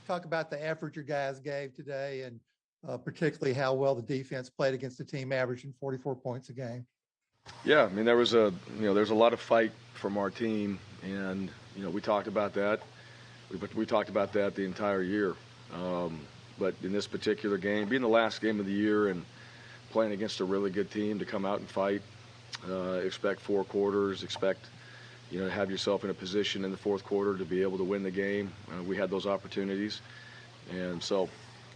talk about the effort your guys gave today and particularly how well the defense played against a team averaging 44 points a game? Yeah, I mean, there's a lot of fight from our team, and we talked about that. We talked about that the entire year. But in this particular game, being the last game of the year and playing against a really good team, to come out and fight, expect 4 quarters, expect to have yourself in a position in the fourth quarter to be able to win the game. We had those opportunities, and so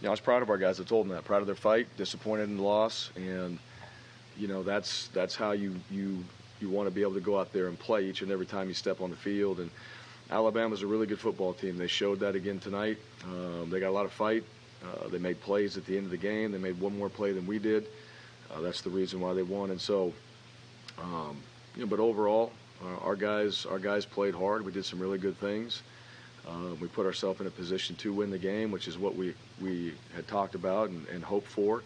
I was proud of our guys. I told them that, proud of their fight, disappointed in the loss, and that's how you want to be able to go out there and play each and every time you step on the field. And Alabama's a really good football team. They showed that again tonight. They got a lot of fight. They made plays at the end of the game. They made one more play than we did. That's the reason why they won. And so, but overall, our guys played hard. We did some really good things. We put ourselves in a position to win the game, which is what we had talked about and hoped for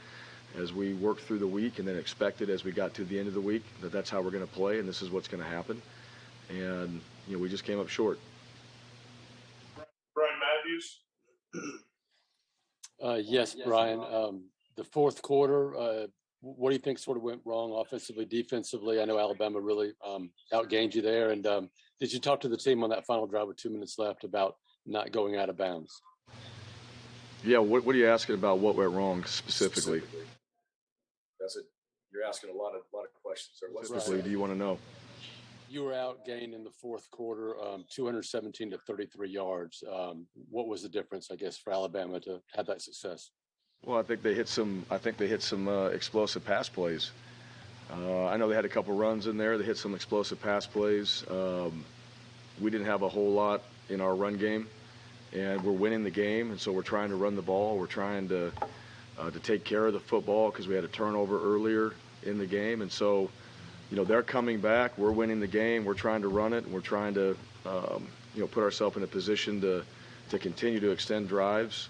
as we worked through the week, and then expected as we got to the end of the week that's how we're going to play and this is what's going to happen. And we just came up short. Brian Matthews. Yes, Brian. The fourth quarter, what do you think sort of went wrong offensively, defensively? I know Alabama really outgained you there. And did you talk to the team on that final drive with 2 minutes left about not going out of bounds? Yeah, what are you asking about? What went wrong specifically? That's it. You're asking a lot of questions. What specifically do you want to know? You were outgained in the fourth quarter, 217 to 33 yards. What was the difference, I guess, for Alabama to have that success? Well, I think they hit some explosive pass plays. I know they had a couple runs in there. They hit some explosive pass plays. We didn't have a whole lot in our run game, and we're winning the game, and so we're trying to run the ball. We're trying to take care of the football because we had a turnover earlier in the game, and so they're coming back. We're winning the game. We're trying to run it, and we're trying to put ourselves in a position to continue to extend drives.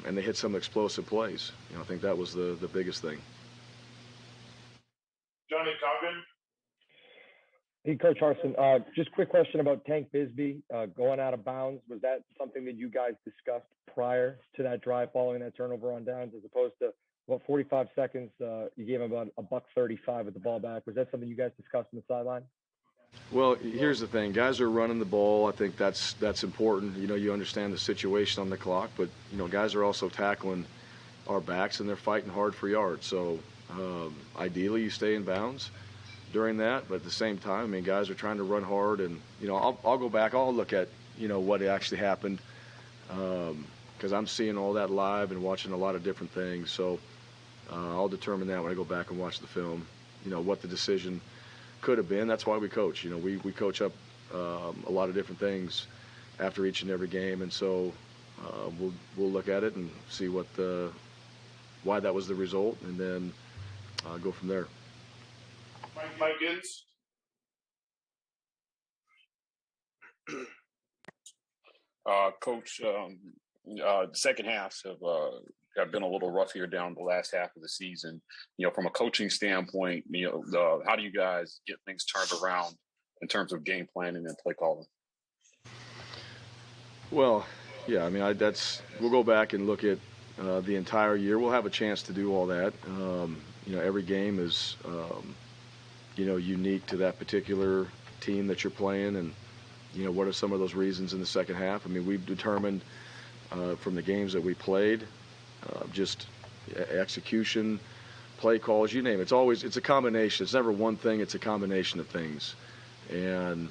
And they hit some explosive plays. I think that was the biggest thing. Johnny Coggin. Hey, Coach Harsin, just quick question about Tank Bisbee going out of bounds. Was that something that you guys discussed prior to that drive following that turnover on downs, as opposed to 45 seconds? You gave him about $135 with the ball back. Was that something you guys discussed on the sideline? Well, here's the thing. Guys are running the ball. I think that's important. You understand the situation on the clock, but, guys are also tackling our backs, and they're fighting hard for yards. So ideally you stay in bounds during that, but at the same time, guys are trying to run hard, and, I'll go back. I'll look at, what actually happened because I'm seeing all that live and watching a lot of different things. So I'll determine that when I go back and watch the film, what the decision could have been. That's why we coach. We coach up a lot of different things after each and every game, and so we'll look at it and see why that was the result, and then go from there. Mike Gibbs. Coach, the second halves have been a little rough here down the last half of the season. From a coaching standpoint, how do you guys get things turned around in terms of game planning and play calling? Well, yeah, we'll go back and look at the entire year. We'll have a chance to do all that. Every game is, unique to that particular team that you're playing, and what are some of those reasons in the second half? We've determined from the games that we played, just execution, play calls, you name it. It's a combination. It's never one thing. It's a combination of things. And,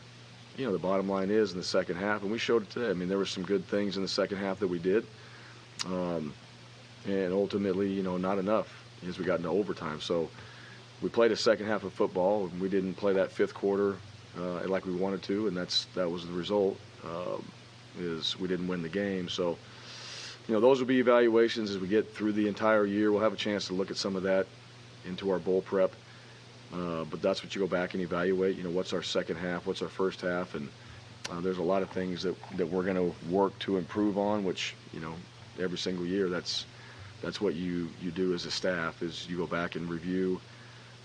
the bottom line is in the second half, and we showed it today. There were some good things in the second half that we did. And ultimately, not enough as we got into overtime. So we played a second half of football, and we didn't play that fifth quarter like we wanted to, and that was the result, is we didn't win the game. So, those will be evaluations as we get through the entire year. We'll have a chance to look at some of that into our bowl prep. But that's what you go back and evaluate. What's our second half? What's our first half? And there's a lot of things that we're going to work to improve on, which, every single year that's what you do as a staff, is you go back and review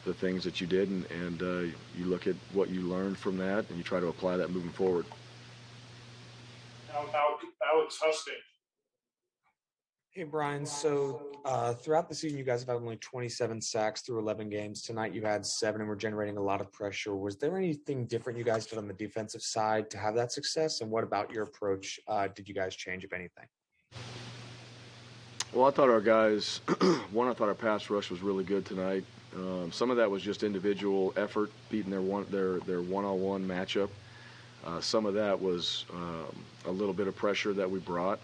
the things that you did, and you look at what you learned from that, and you try to apply that moving forward. Alex Husting. Hey, Brian. So throughout the season, you guys have had only 27 sacks through 11 games. Tonight, you had 7 and were generating a lot of pressure. Was there anything different you guys did on the defensive side to have that success? And what about your approach did you guys change, if anything? Well, I thought our guys, I thought our pass rush was really good tonight. Some of that was just individual effort, beating their one-on-one matchup. Some of that was a little bit of pressure that we brought,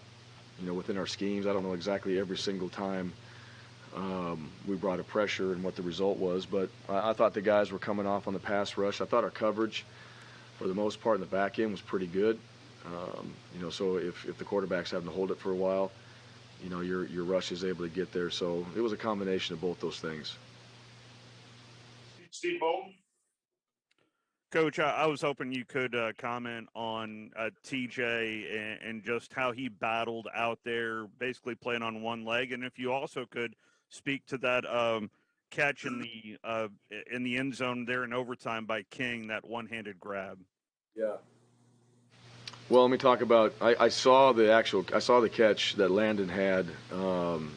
within our schemes. I don't know exactly every single time we brought a pressure and what the result was, but I thought the guys were coming off on the pass rush. I thought our coverage, for the most part, in the back end was pretty good. So if the quarterback's having to hold it for a while, your rush is able to get there. So it was a combination of both those things. Steve Bolton. Coach, I was hoping you could comment on TJ and just how he battled out there, basically playing on one leg, and if you also could speak to that catch in the end zone there in overtime by King, that one-handed grab. Yeah. Well, let me talk about. I saw the catch that Landon had.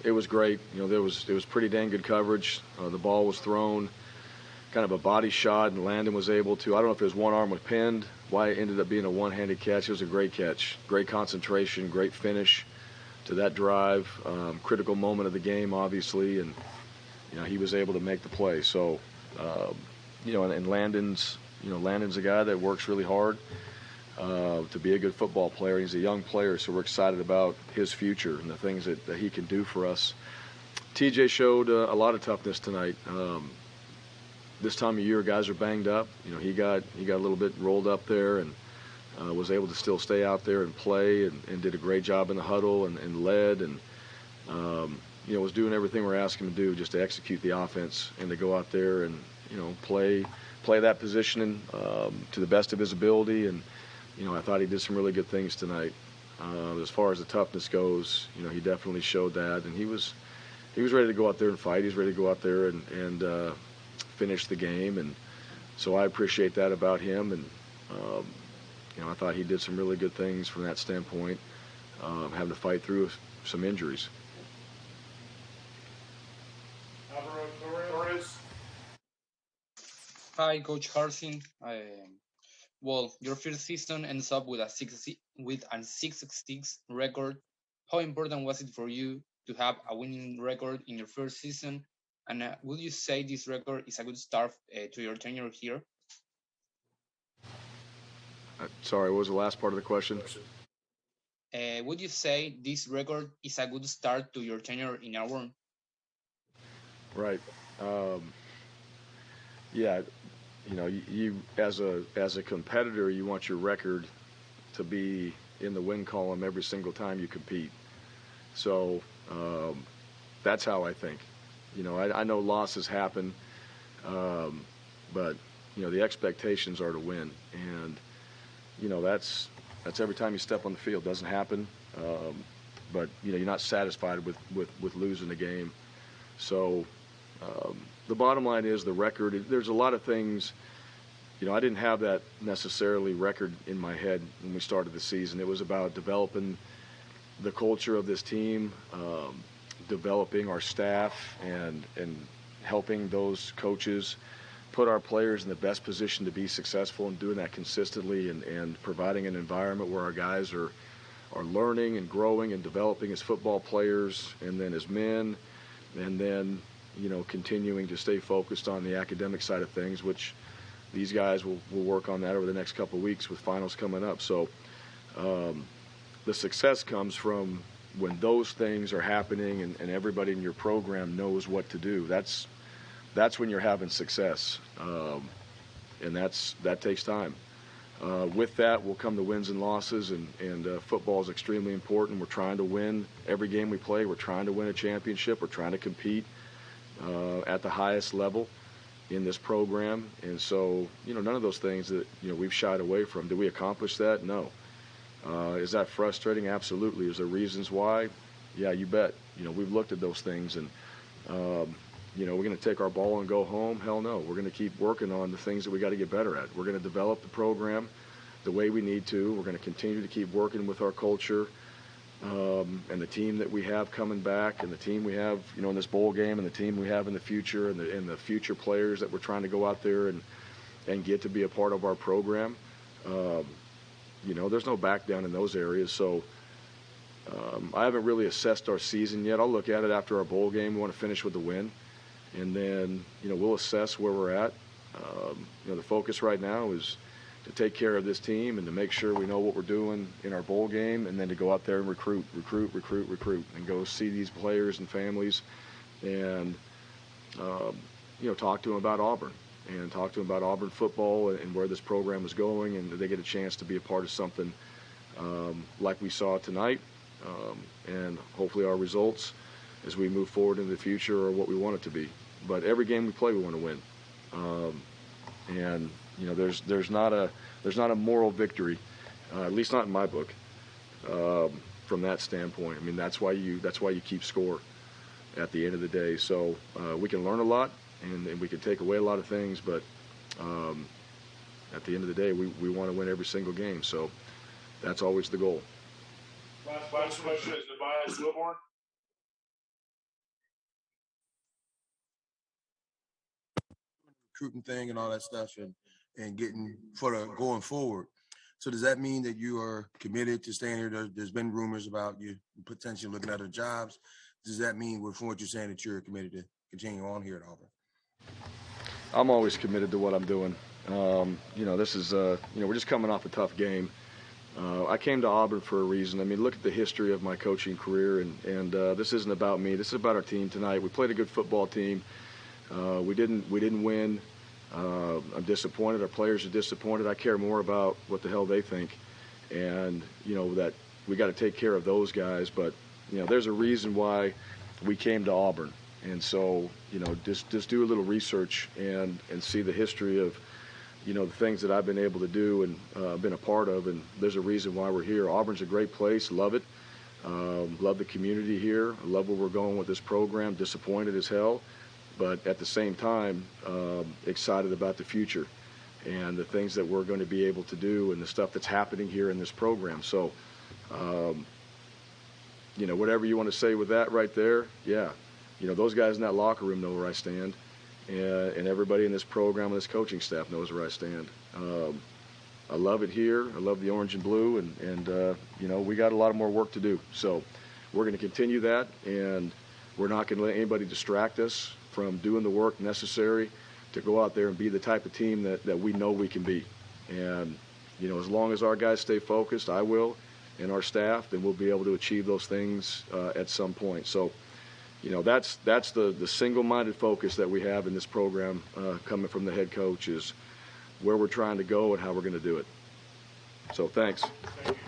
It was great. It was pretty dang good coverage. The ball was thrown, kind of a body shot, and Landon was able to. I don't know if his one arm was pinned, why it ended up being a one-handed catch. It was a great catch, great concentration, great finish to that drive. Critical moment of the game, obviously, and he was able to make the play. So, and Landon's a guy that works really hard to be a good football player. He's a young player, so we're excited about his future and the things that he can do for us. TJ showed a lot of toughness tonight. This time of year, guys are banged up. He got a little bit rolled up there and was able to still stay out there and play and did a great job in the huddle and led and was doing everything we're asking him to do just to execute the offense and to go out there and play that position to the best of his ability. And I thought he did some really good things tonight. As far as the toughness goes, he definitely showed that, and he was ready to go out there and fight. He's ready to go out there and finish the game, and so I appreciate that about him. And I thought he did some really good things from that standpoint, having to fight through some injuries. Torres. Hi, Coach Harsin. Well, your first season ends up with a 6-6 record. How important was it for you to have a winning record in your first season? And would you say this record is a good start to your tenure here? Sorry, what was the last part of the question? Would you say this record is a good start to your tenure in Auburn? Right. Yeah. You as a competitor, you want your record to be in the win column every single time you compete. So that's how I think. I know losses happen, but the expectations are to win, and that's every time you step on the field. Doesn't happen, but you're not satisfied with losing the game. So the bottom line is the record. There's a lot of things. I didn't have that necessarily record in my head when we started the season. It was about developing the culture of this team, developing our staff, and helping those coaches put our players in the best position to be successful, and doing that consistently, and providing an environment where our guys are learning and growing and developing as football players, and then as men, and then continuing to stay focused on the academic side of things, which these guys will work on that over the next couple of weeks with finals coming up. So the success comes from when those things are happening and everybody in your program knows what to do. That's when you're having success, and that takes time. With that will come the wins and losses, and football is extremely important. We're trying to win every game we play. We're trying to win a championship. We're trying to compete at the highest level in this program, and so none of those things that we've shied away from. Did we accomplish that? No. Is that frustrating? Absolutely. Is there reasons why? Yeah, you bet. We've looked at those things, and we're going to take our ball and go home? Hell no. We're going to keep working on the things that we got to get better at. We're going to develop the program the way we need to. We're going to continue to keep working with our culture and the team that we have coming back, and the team we have, in this bowl game, and the team we have in the future, and the future players that we're trying to go out there and get to be a part of our program. There's no back down in those areas. So I haven't really assessed our season yet. I'll look at it after our bowl game. We want to finish with the win, and then we'll assess where we're at. The focus right now is to take care of this team and to make sure we know what we're doing in our bowl game, and then to go out there and recruit, and go see these players and families, and talk to them about Auburn, and talk to them about Auburn football and where this program is going, and they get a chance to be a part of something like we saw tonight, and hopefully our results as we move forward in the future are what we want it to be. But every game we play, we want to win. And there's not a moral victory, at least not in my book, from that standpoint. I mean, that's why you keep score at the end of the day. So we can learn a lot, and we can take away a lot of things, but at the end of the day, we want to win every single game. So that's always the goal. Last question is Tobias Whitmore. Recruiting thing and all that stuff, and getting for the going forward. So does that mean that you are committed to staying here? There's been rumors about you potentially looking at other jobs. Does that mean, from what you're saying, that you're committed to continue on here at Auburn? I'm always committed to what I'm doing. This is, we're just coming off a tough game. I came to Auburn for a reason. I mean, look at the history of my coaching career, and this isn't about me. This is about our team tonight. We played a good football team. We didn't win. I'm disappointed. Our players are disappointed. I care more about what the hell they think, and that we got to take care of those guys. But there's a reason why we came to Auburn, and so just do a little research and see the history of the things that I've been able to do and been a part of, and there's a reason why we're here. Auburn's a great place. Love it. Love the community here. I love where we're going with this program. Disappointed as hell, but at the same time, excited about the future and the things that we're going to be able to do and the stuff that's happening here in this program. So, whatever you want to say with that right there, yeah. Those guys in that locker room know where I stand, and everybody in this program and this coaching staff knows where I stand. I love it here. I love the orange and blue, and we got a lot of more work to do. So we're going to continue that, and we're not going to let anybody distract us from doing the work necessary to go out there and be the type of team that we know we can be. And, as long as our guys stay focused, I will, and our staff, then we'll be able to achieve those things at some point. So, that's the single-minded focus that we have in this program coming from the head coach, is where we're trying to go and how we're going to do it. So thanks. Thank you.